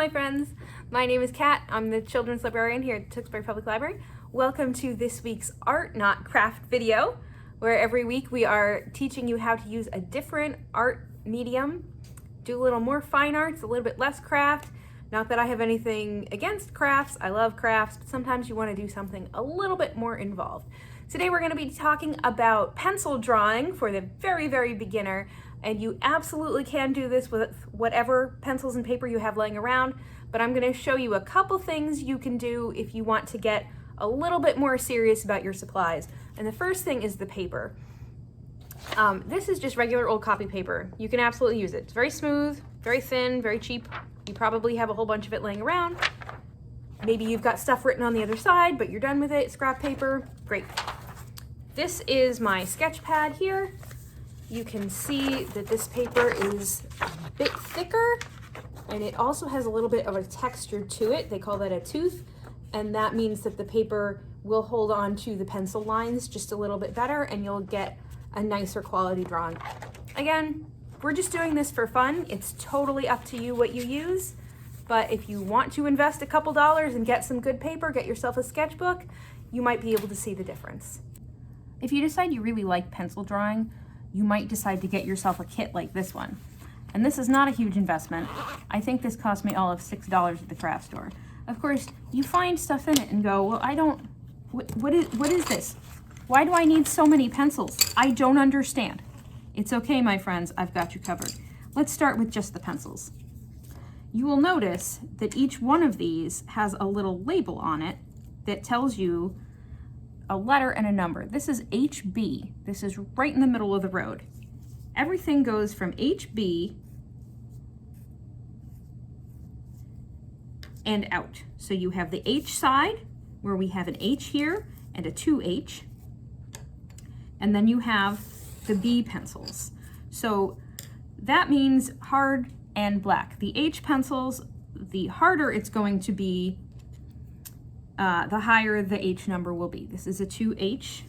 my friends. My name is Kat. I'm the children's librarian here at Tewksbury Public Library. Welcome to this week's Art Not Craft video, where every week we are teaching you how to use a different art medium, do a little more fine arts, a little bit less craft. Not that I have anything against crafts, I love crafts, but sometimes you want to do something a little bit more involved. Today we're going to be talking about pencil drawing for the very, very beginner, and you absolutely can do this with whatever pencils and paper you have laying around, but I'm going to show you a couple things you can do if you want to get a little bit more serious about your supplies. And the first thing is the paper. This is just regular old copy paper. You can absolutely use it. It's very smooth, very thin, very cheap. You probably have a whole bunch of it laying around. Maybe you've got stuff written on the other side, but you're done with it. Scrap paper, great. This is my sketch pad here. You can see that this paper is a bit thicker, and it also has a little bit of a texture to it. They call that a tooth, and that means that the paper will hold on to the pencil lines just a little bit better, and you'll get a nicer quality drawing. Again, we're just doing this for fun. It's totally up to you what you use, but if you want to invest a couple dollars and get some good paper, get yourself a sketchbook, you might be able to see the difference. If you decide you really like pencil drawing, you might decide to get yourself a kit like this one. And this is not a huge investment. I think this cost me all of $6 at the craft store. Of course, you find stuff in it and go, well, what is this? Why do I need so many pencils? I don't understand. It's okay, my friends, I've got you covered. Let's start with just the pencils. You will notice that each one of these has a little label on it that tells you a letter and a number. This is HB. This is right in the middle of the road. Everything goes from HB and out. So you have the H side, where we have an H here and a 2H. And then you have the B pencils. So that means hard and black. The H pencils, the harder it's going to be, the higher the H number will be. This is a 2H.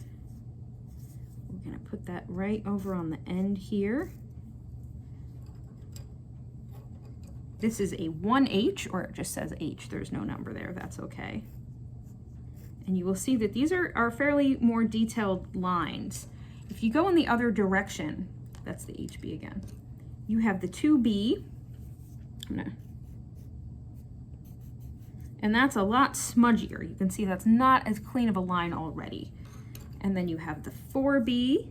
We're gonna put that right over on the end here. This is a 1H, or it just says H. There's no number there, that's okay. And you will see that these are fairly more detailed lines. If you go in the other direction, that's the HB again, you have the 2B. And that's a lot smudgier. You can see that's not as clean of a line already. And then you have the 4B.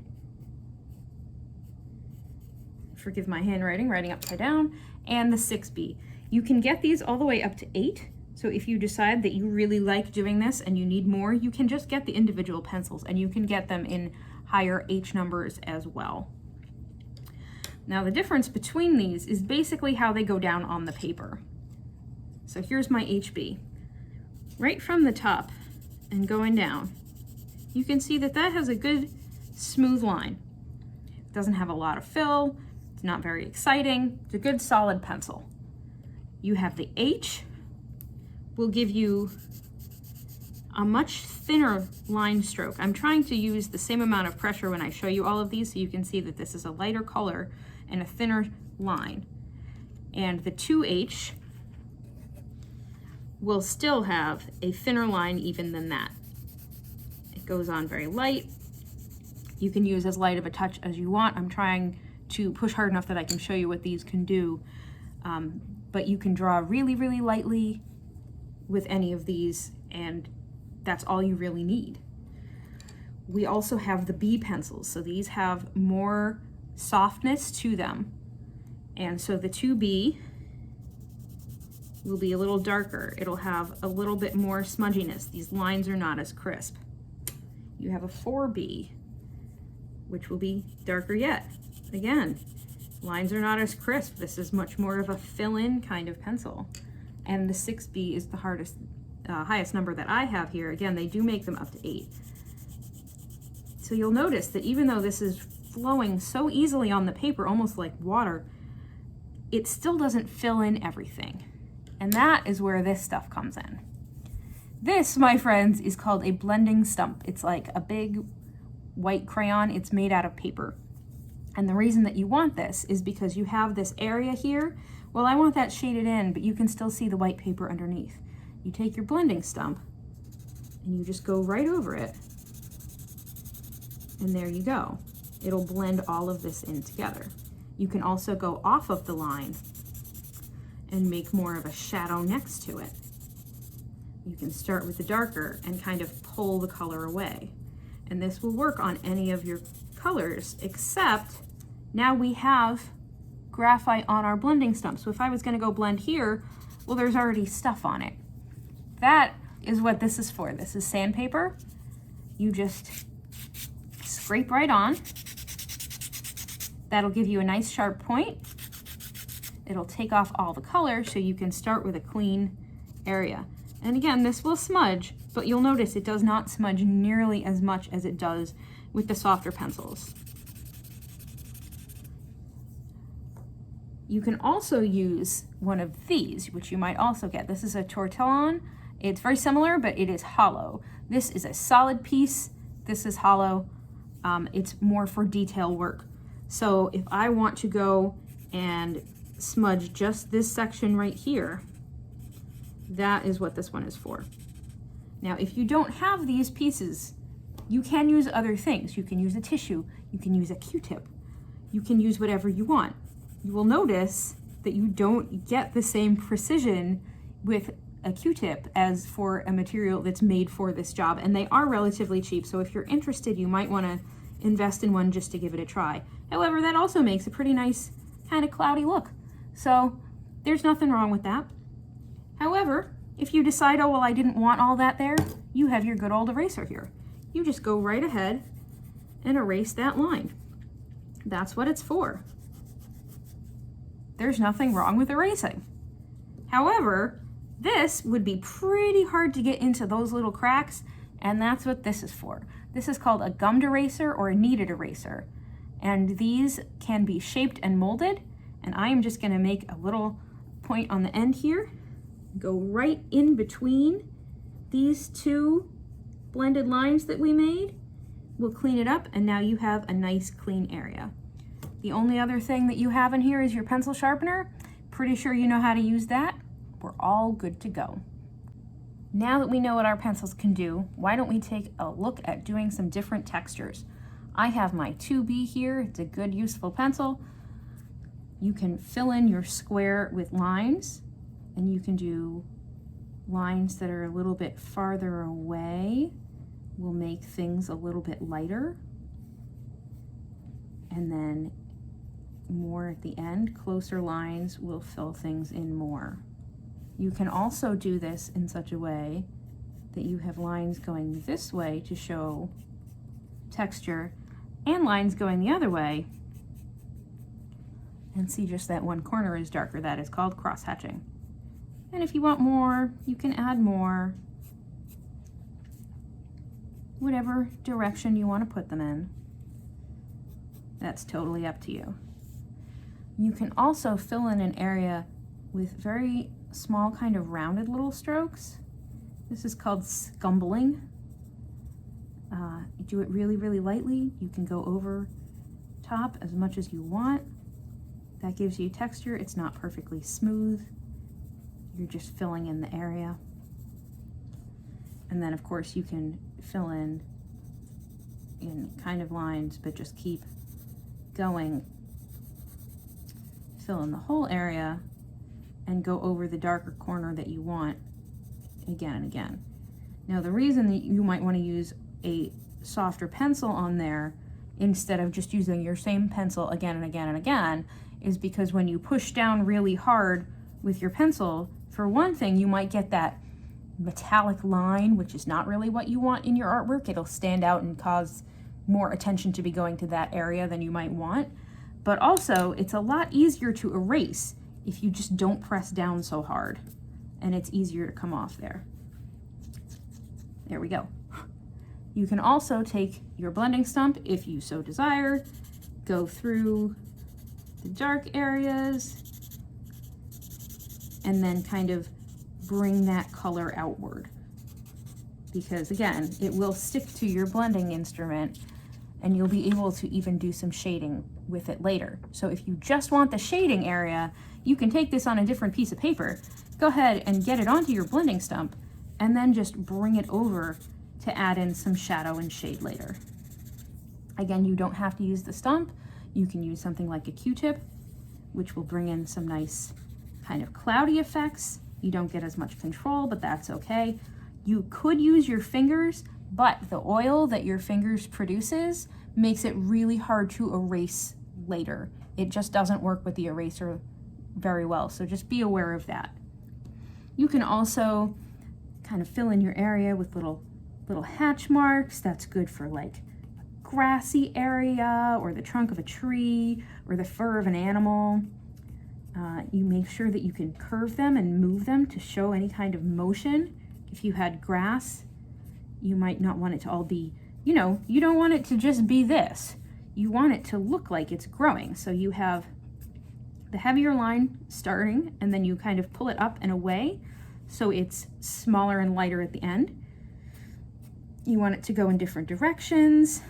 Forgive my handwriting, writing upside down. And the 6B. You can get these all the way up to 8. So if you decide that you really like doing this and you need more, you can just get the individual pencils, and you can get them in higher H numbers as well. Now the difference between these is basically how they go down on the paper. So here's my HB. Right from the top and going down, you can see that that has a good smooth line. It doesn't have a lot of fill, it's not very exciting, it's a good solid pencil. You have the H, will give you a much thinner line stroke. I'm trying to use the same amount of pressure when I show you all of these so you can see that this is a lighter color and a thinner line. And the 2H will still have a thinner line even than that. It goes on very light. You can use as light of a touch as you want. I'm trying to push hard enough that I can show you what these can do. But you can draw really, really lightly with any of these, and that's all you really need. We also have the B pencils. So these have more softness to them. And so the 2B will be a little darker. It'll have a little bit more smudginess. These lines are not as crisp. You have a 4B, which will be darker yet. Again, lines are not as crisp. This is much more of a fill-in kind of pencil. And the 6B is the highest number that I have here. Again, they do make them up to 8. So you'll notice that even though this is flowing so easily on the paper, almost like water, it still doesn't fill in everything. And that is where this stuff comes in. This, my friends, is called a blending stump. It's like a big white crayon. It's made out of paper. And the reason that you want this is because you have this area here. Well, I want that shaded in, but you can still see the white paper underneath. You take your blending stump and you just go right over it. And there you go. It'll blend all of this in together. You can also go off of the line and make more of a shadow next to it. You can start with the darker and kind of pull the color away. And this will work on any of your colors, except now we have graphite on our blending stump. So if I was gonna go blend here, well, there's already stuff on it. That is what this is for. This is sandpaper. You just scrape right on. That'll give you a nice sharp point. It'll take off all the color so you can start with a clean area. And again, this will smudge, but you'll notice it does not smudge nearly as much as it does with the softer pencils. You can also use one of these, which you might also get. This is a tortillon. It's very similar, but it is hollow. This is a solid piece. This is hollow. It's more for detail work. So if I want to go and smudge just this section right here, that is what this one is for. Now, if you don't have these pieces, you can use other things. You can use a tissue, you can use a Q-tip, you can use whatever you want. You will notice that you don't get the same precision with a Q-tip as for a material that's made for this job, and they are relatively cheap. So if you're interested, you might want to invest in one just to give it a try. However, that also makes a pretty nice kind of cloudy look. So there's nothing wrong with that. However, if you decide, oh, well, I didn't want all that there, you have your good old eraser here. You just go right ahead and erase that line. That's what it's for. There's nothing wrong with erasing. However, this would be pretty hard to get into those little cracks, and that's what this is for. This is called a gummed eraser or a kneaded eraser. And these can be shaped and molded, and I am just gonna make a little point on the end here, go right in between these two blended lines that we made. We'll clean it up, and now you have a nice clean area. The only other thing that you have in here is your pencil sharpener. Pretty sure you know how to use that. We're all good to go. Now that we know what our pencils can do, why don't we take a look at doing some different textures? I have my 2B here. It's a good, useful pencil. You can fill in your square with lines, and you can do lines that are a little bit farther away. Will make things a little bit lighter. And then more at the end, closer lines will fill things in more. You can also do this in such a way that you have lines going this way to show texture and lines going the other way, and see just that one corner is darker. That is called cross-hatching. And if you want more, you can add more, whatever direction you want to put them in. That's totally up to you. You can also fill in an area with very small kind of rounded little strokes. This is called scumbling. You do it really, really lightly. You can go over top as much as you want. That gives you texture. It's not perfectly smooth. You're just filling in the area. And then of course you can fill in kind of lines, but just keep going. Fill in the whole area and go over the darker corner that you want again and again. Now the reason that you might want to use a softer pencil on there instead of just using your same pencil again and again and again is because when you push down really hard with your pencil, for one thing, you might get that metallic line, which is not really what you want in your artwork. It'll stand out and cause more attention to be going to that area than you might want. But also, it's a lot easier to erase if you just don't press down so hard, and it's easier to come off there. There we go. You can also take your blending stump, if you so desire, go through the dark areas, and then kind of bring that color outward. Because again, it will stick to your blending instrument, and you'll be able to even do some shading with it later. So if you just want the shading area, you can take this on a different piece of paper, go ahead and get it onto your blending stump, and then just bring it over to add in some shadow and shade later. Again, you don't have to use the stump. You can use something like a Q-tip, which will bring in some nice kind of cloudy effects. You don't get as much control, but that's okay. You could use your fingers, but the oil that your fingers produces makes it really hard to erase later. It just doesn't work with the eraser very well, so just be aware of that. You can also kind of fill in your area with little hatch marks. That's good for like grassy area or the trunk of a tree or the fur of an animal. You make sure that you can curve them and move them to show any kind of motion. If you had grass, you might not want it to all be, you don't want it to just be this. You want it to look like it's growing. So you have the heavier line starting, and then you kind of pull it up and away so it's smaller and lighter at the end. You want it to go in different directions.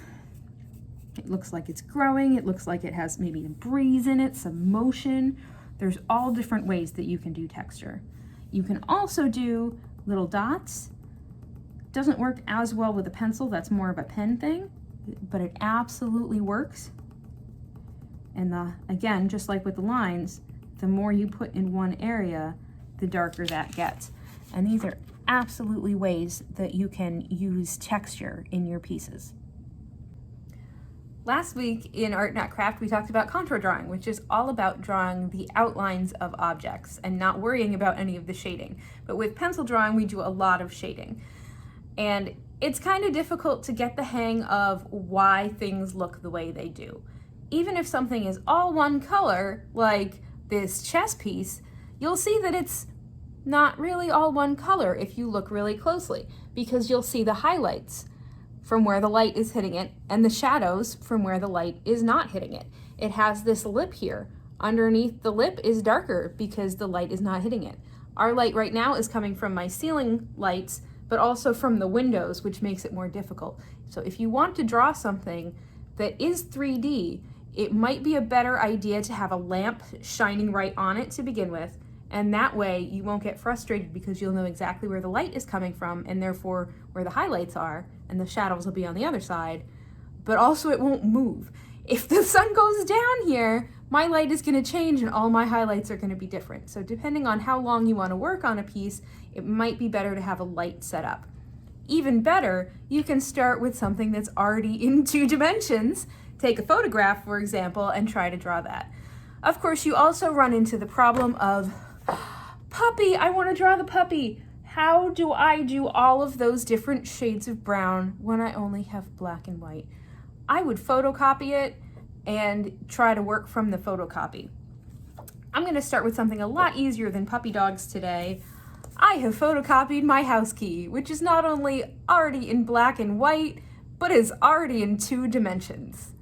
It looks like it's growing. It looks like it has maybe a breeze in it, some motion. There's all different ways that you can do texture. You can also do little dots. Doesn't work as well with a pencil. That's more of a pen thing, but it absolutely works. And again, just like with the lines, the more you put in one area, the darker that gets. And these are absolutely ways that you can use texture in your pieces. Last week in Art Not Craft, we talked about contour drawing, which is all about drawing the outlines of objects and not worrying about any of the shading. But with pencil drawing, we do a lot of shading. And it's kind of difficult to get the hang of why things look the way they do. Even if something is all one color, like this chess piece, you'll see that it's not really all one color if you look really closely, because you'll see the highlights from where the light is hitting it and the shadows from where the light is not hitting it. It has this lip here. Underneath the lip is darker because the light is not hitting it. Our light right now is coming from my ceiling lights, but also from the windows, which makes it more difficult. So if you want to draw something that is 3D, it might be a better idea to have a lamp shining right on it to begin with, and that way you won't get frustrated because you'll know exactly where the light is coming from and therefore where the highlights are, and the shadows will be on the other side, but also it won't move. If the sun goes down here, my light is going to change and all my highlights are going to be different. So depending on how long you want to work on a piece, it might be better to have a light set up. Even better, you can start with something that's already in 2 dimensions. Take a photograph, for example, and try to draw that. Of course, you also run into the problem of, puppy, I want to draw the puppy. How do I do all of those different shades of brown when I only have black and white? I would photocopy it and try to work from the photocopy. I'm going to start with something a lot easier than puppy dogs today. I have photocopied my house key, which is not only already in black and white, but is already in 2 dimensions.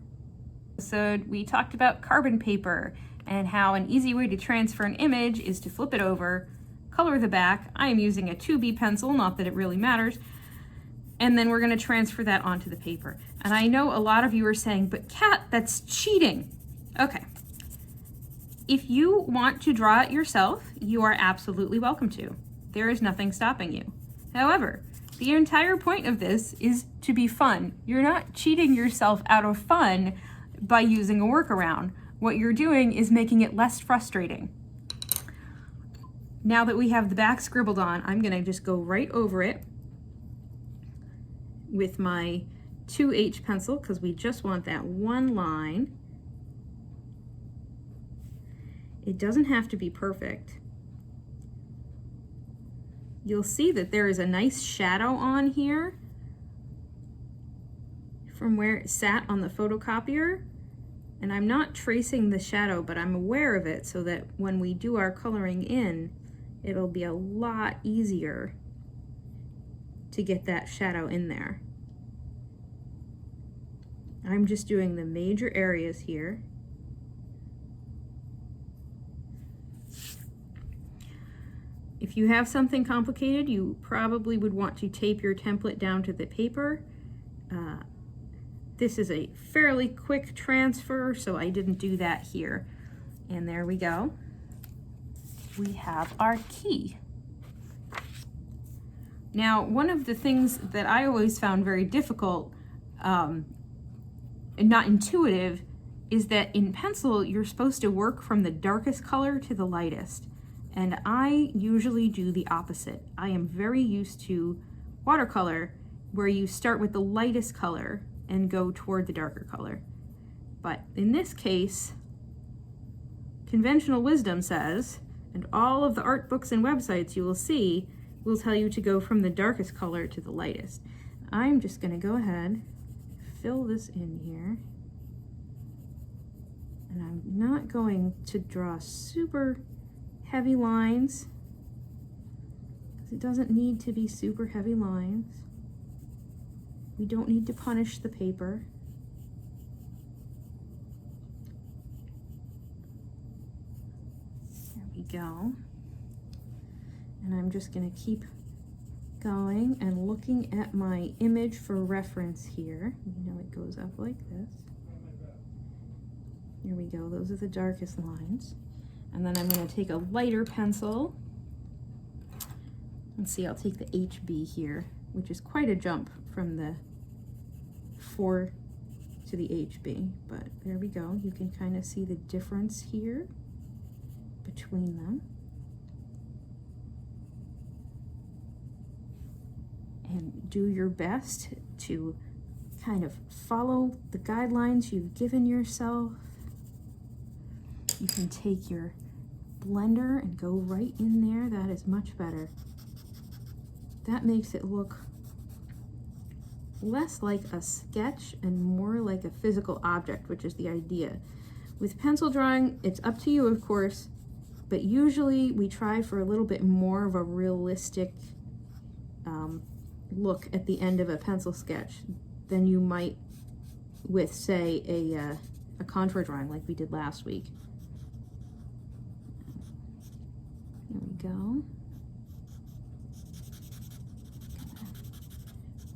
So we talked about carbon paper and how an easy way to transfer an image is to flip it over, color the back. I am using a 2B pencil, not that it really matters. And then we're going to transfer that onto the paper. And I know a lot of you are saying, but Kat, that's cheating. Okay. If you want to draw it yourself, you are absolutely welcome to. There is nothing stopping you. However, the entire point of this is to be fun. You're not cheating yourself out of fun by using a workaround. What you're doing is making it less frustrating. Now that we have the back scribbled on, I'm going to just go right over it with my 2H pencil because we just want that one line. It doesn't have to be perfect. You'll see that there is a nice shadow on here from where it sat on the photocopier. And I'm not tracing the shadow, but I'm aware of it so that when we do our coloring in, it'll be a lot easier to get that shadow in there. I'm just doing the major areas here. If you have something complicated, you probably would want to tape your template down to the paper. This is a fairly quick transfer, so I didn't do that here. And there we go. We have our key. Now, one of the things that I always found very difficult and not intuitive is that in pencil, you're supposed to work from the darkest color to the lightest. And I usually do the opposite. I am very used to watercolor, where you start with the lightest color and go toward the darker color. But in this case, conventional wisdom says, and all of the art books and websites you will see will tell you to go from the darkest color to the lightest. I'm just gonna go ahead, fill this in here. And I'm not going to draw super heavy lines, because it doesn't need to be super heavy lines. We don't need to punish the paper. There we go. And I'm just going to keep going and looking at my image for reference here. You know, it goes up like this. Here we go, those are the darkest lines. And then I'm going to take a lighter pencil. Let's see, I'll take the HB here, which is quite a jump from the 4 to the HB. But there we go, you can kind of see the difference here between them. And do your best to kind of follow the guidelines you've given yourself. You can take your blender and go right in there. That is much better. That makes it look less like a sketch and more like a physical object, which is the idea. With pencil drawing, it's up to you, of course, but usually we try for a little bit more of a realistic look at the end of a pencil sketch than you might with, say, a contour drawing like we did last week. There we go.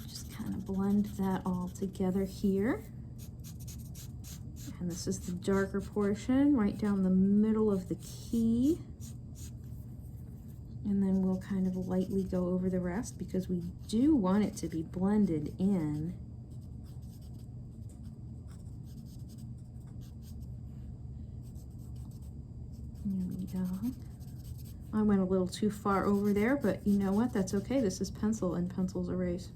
Just kind of blend that all together here. And this is the darker portion right down the middle of the key. And then we'll kind of lightly go over the rest because we do want it to be blended in. There we go. I went a little too far over there, but you know what? That's okay. This is pencil and pencils erase.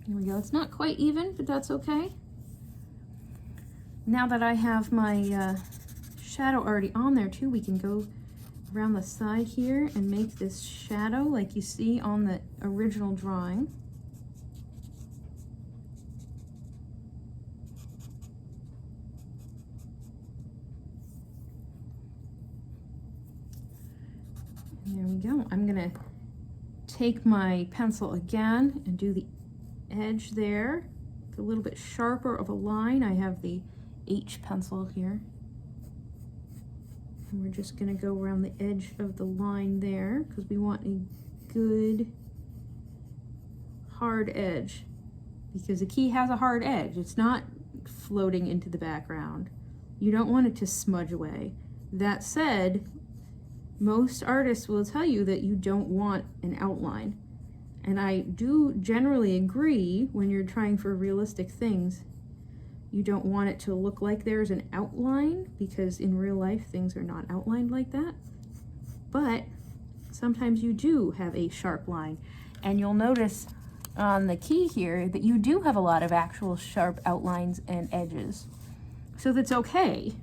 Here we go. It's not quite even, but that's okay. Now that I have my shadow already on there too, we can go around the side here and make this shadow like you see on the original drawing. And there we go. I'm gonna take my pencil again and do the edge there, a little bit sharper of a line. I have the H pencil here. And we're just going to go around the edge of the line there because we want a good hard edge, because the key has a hard edge. It's not floating into the background. You don't want it to smudge away. That said, most artists will tell you that you don't want an outline. And I do generally agree when you're trying for realistic things. You don't want it to look like there's an outline, because in real life things are not outlined like that. But sometimes you do have a sharp line. And you'll notice on the key here that you do have a lot of actual sharp outlines and edges. So that's okay.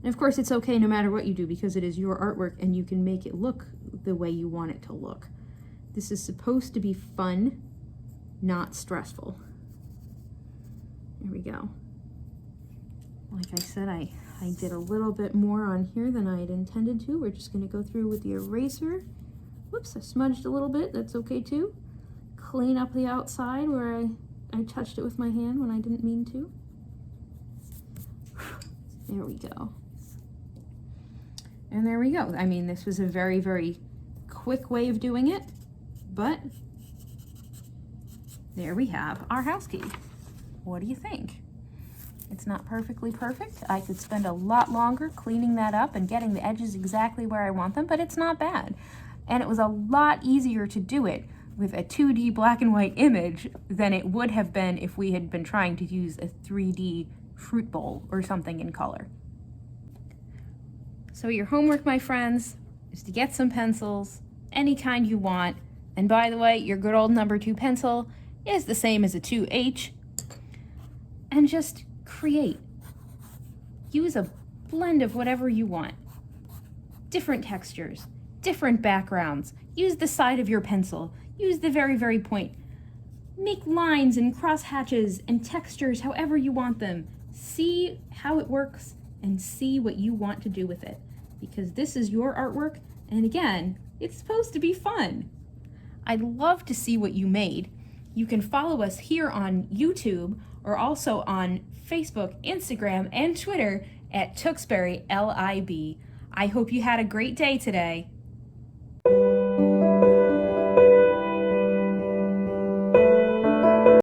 And of course it's okay no matter what you do, because it is your artwork and you can make it look the way you want it to look. This is supposed to be fun, not stressful. There we go. Like I said, I did a little bit more on here than I had intended to. We're just going to go through with the eraser. Whoops, I smudged a little bit. That's okay too. Clean up the outside where I touched it with my hand when I didn't mean to. There we go. And there we go. I mean, this was a very, very quick way of doing it, but there we have our house key. What do you think? It's not perfectly perfect. I could spend a lot longer cleaning that up and getting the edges exactly where I want them, but it's not bad. And it was a lot easier to do it with a 2D black and white image than it would have been if we had been trying to use a 3D fruit bowl or something in color. So your homework, my friends, is to get some pencils, any kind you want. And by the way, your good old number 2 pencil is the same as a 2H. And just create. Use a blend of whatever you want. Different textures, different backgrounds. Use the side of your pencil. Use the very, very point. Make lines and crosshatches and textures however you want them. See how it works and see what you want to do with it. Because this is your artwork, and again, it's supposed to be fun. I'd love to see what you made. You can follow us here on YouTube or also on Facebook, Instagram, and Twitter at Tewksbury LIB. I hope you had a great day today.